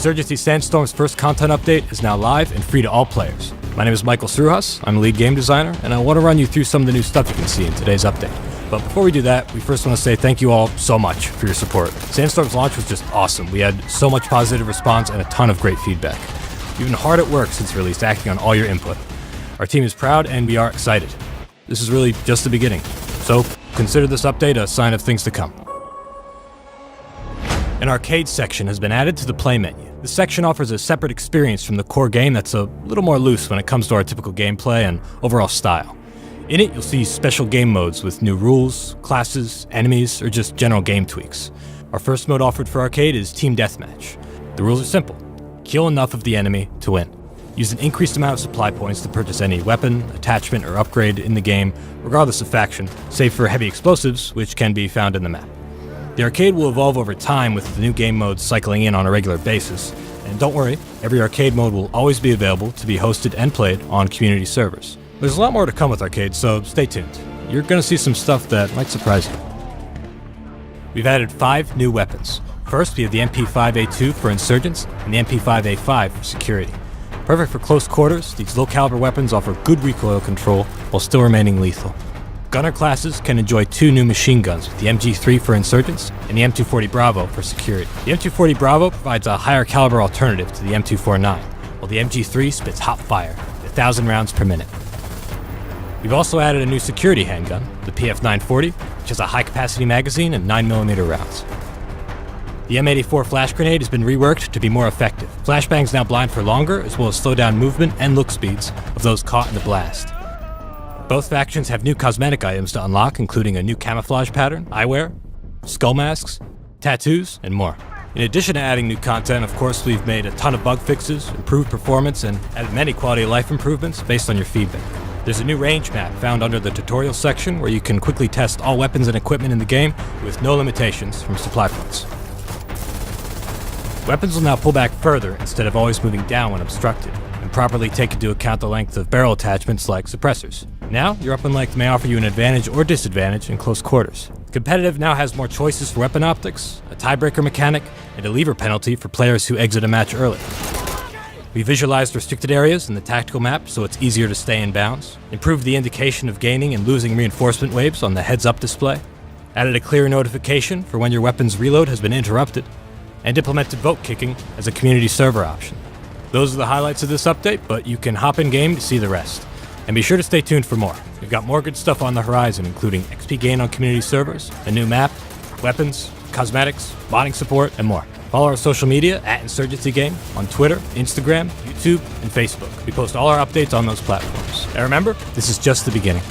Insurgency Sandstorm's first content update is now live and free to all players. My name is Michael Sruhas, I'm a lead game designer, and I want to run you through some of the new stuff you can see in today's update. But before we do that, we first want to say thank you all so much for your support. Sandstorm's launch was just awesome. We had so much positive response and a ton of great feedback. We've been hard at work since release, acting on all your input. Our team is proud and we are excited. This is really just the beginning. So consider this update a sign of things to come. An arcade section has been added to the play menu. This section offers a separate experience from the core game that's a little more loose when it comes to our typical gameplay and overall style. In it, you'll see special game modes with new rules, classes, enemies, or just general game tweaks. Our first mode offered for arcade is Team Deathmatch. The rules are simple. Kill enough of the enemy to win. Use an increased amount of supply points to purchase any weapon, attachment, or upgrade in the game, regardless of faction, save for heavy explosives, which can be found in the map. The arcade will evolve over time with the new game modes cycling in on a regular basis, and don't worry, every arcade mode will always be available to be hosted and played on community servers. There's a lot more to come with arcade, so stay tuned. You're going to see some stuff that might surprise you. We've added 5 new weapons. First, we have the MP5A2 for insurgents and the MP5A5 for security. Perfect for close quarters, these low-caliber weapons offer good recoil control while still remaining lethal. Gunner classes can enjoy 2 new machine guns with the MG3 for insurgents and the M240 Bravo for security. The M240 Bravo provides a higher caliber alternative to the M249, while the MG3 spits hot fire, 1,000 rounds per minute. We've also added a new security handgun, the PF940, which has a high-capacity magazine and 9mm rounds. The M84 flash grenade has been reworked to be more effective. Flashbangs now blind for longer, as well as slow down movement and look speeds of those caught in the blast. Both factions have new cosmetic items to unlock, including a new camouflage pattern, eyewear, skull masks, tattoos, and more. In addition to adding new content, of course, we've made a ton of bug fixes, improved performance, and added many quality of life improvements based on your feedback. There's a new range map found under the tutorial section where you can quickly test all weapons and equipment in the game with no limitations from supply points. Weapons will now pull back further instead of always moving down when obstructed, and properly take into account the length of barrel attachments like suppressors. Now, your weapon length may offer you an advantage or disadvantage in close quarters. Competitive now has more choices for weapon optics, a tiebreaker mechanic, and a lever penalty for players who exit a match early. We visualized restricted areas in the tactical map so it's easier to stay in bounds, improved the indication of gaining and losing reinforcement waves on the heads-up display, added a clear notification for when your weapon's reload has been interrupted, and implemented vote kicking as a community server option. Those are the highlights of this update, but you can hop in game to see the rest. And be sure to stay tuned for more. We've got more good stuff on the horizon, including XP gain on community servers, a new map, weapons, cosmetics, modding support, and more. Follow our social media at Insurgency Game on Twitter, Instagram, YouTube, and Facebook. We post all our updates on those platforms. And remember, this is just the beginning.